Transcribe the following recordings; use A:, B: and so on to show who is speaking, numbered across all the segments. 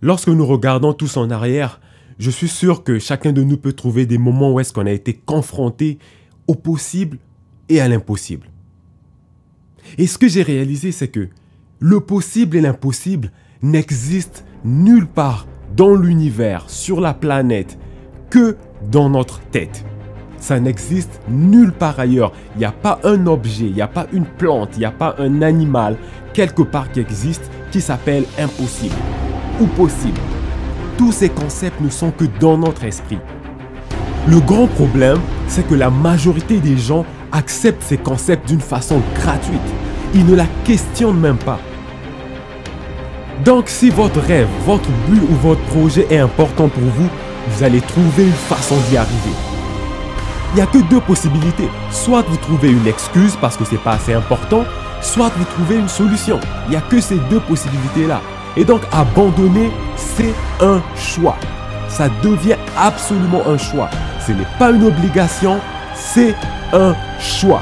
A: Lorsque nous regardons tous en arrière, je suis sûr que chacun de nous peut trouver des moments où est-ce qu'on a été confronté au possible et à l'impossible. Et ce que j'ai réalisé, c'est que le possible et l'impossible n'existent nulle part dans l'univers, sur la planète, que dans notre tête. Ça n'existe nulle part ailleurs. Il n'y a pas un objet, il n'y a pas une plante, il n'y a pas un animal quelque part qui existe qui s'appelle impossible ou possible. Tous ces concepts ne sont que dans notre esprit. Le grand problème, c'est que la majorité des gens acceptent ces concepts d'une façon gratuite. Ils ne la questionnent même pas. Donc si votre rêve, votre but ou votre projet est important pour vous, vous allez trouver une façon d'y arriver. Il n'y a que deux possibilités. Soit vous trouvez une excuse parce que ce n'est pas assez important, soit vous trouvez une solution. Il n'y a que ces deux possibilités-là. Et donc abandonner, c'est un choix. Ça devient absolument un choix. Ce n'est pas une obligation, c'est un choix.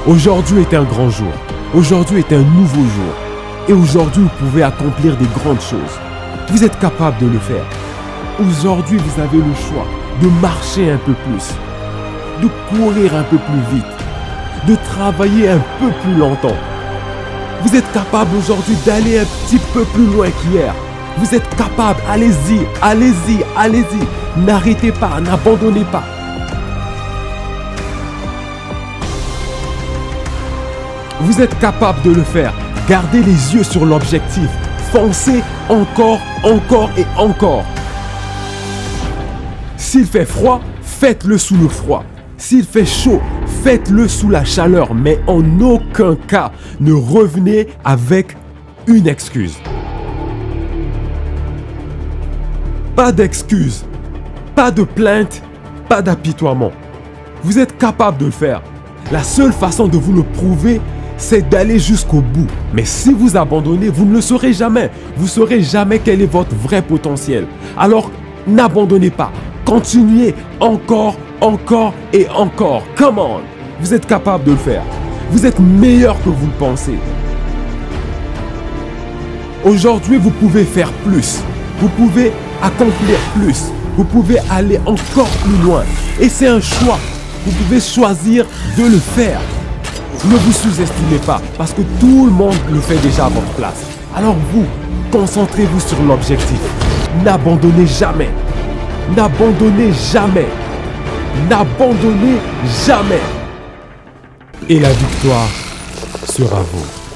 A: Aujourd'hui est un grand jour. Aujourd'hui est un nouveau jour. Et aujourd'hui, vous pouvez accomplir des grandes choses. Vous êtes capable de le faire. Aujourd'hui, vous avez le choix de marcher un peu plus, de courir un peu plus vite, de travailler un peu plus longtemps. Vous êtes capable aujourd'hui d'aller un petit peu plus loin qu'hier. Vous êtes capable, allez-y, allez-y, allez-y. N'arrêtez pas, n'abandonnez pas. Vous êtes capable de le faire. Gardez les yeux sur l'objectif. Foncez encore, encore et encore. S'il fait froid, faites-le sous le froid. S'il fait chaud, faites-le sous la chaleur. Mais en aucun cas, ne revenez avec une excuse. Pas d'excuse, pas de plainte, pas d'apitoiement. Vous êtes capable de le faire. La seule façon de vous le prouver, c'est d'aller jusqu'au bout. Mais si vous abandonnez, vous ne le saurez jamais. Vous ne saurez jamais quel est votre vrai potentiel. Alors, n'abandonnez pas. Continuez encore, encore et encore. Come on! Vous êtes capable de le faire. Vous êtes meilleur que vous le pensez. Aujourd'hui, vous pouvez faire plus. Vous pouvez accomplir plus. Vous pouvez aller encore plus loin. Et c'est un choix. Vous pouvez choisir de le faire. Ne vous sous-estimez pas, parce que tout le monde le fait déjà à votre place. Alors vous, concentrez-vous sur l'objectif. N'abandonnez jamais. N'abandonnez jamais. N'abandonnez jamais. Et la victoire sera vôtre.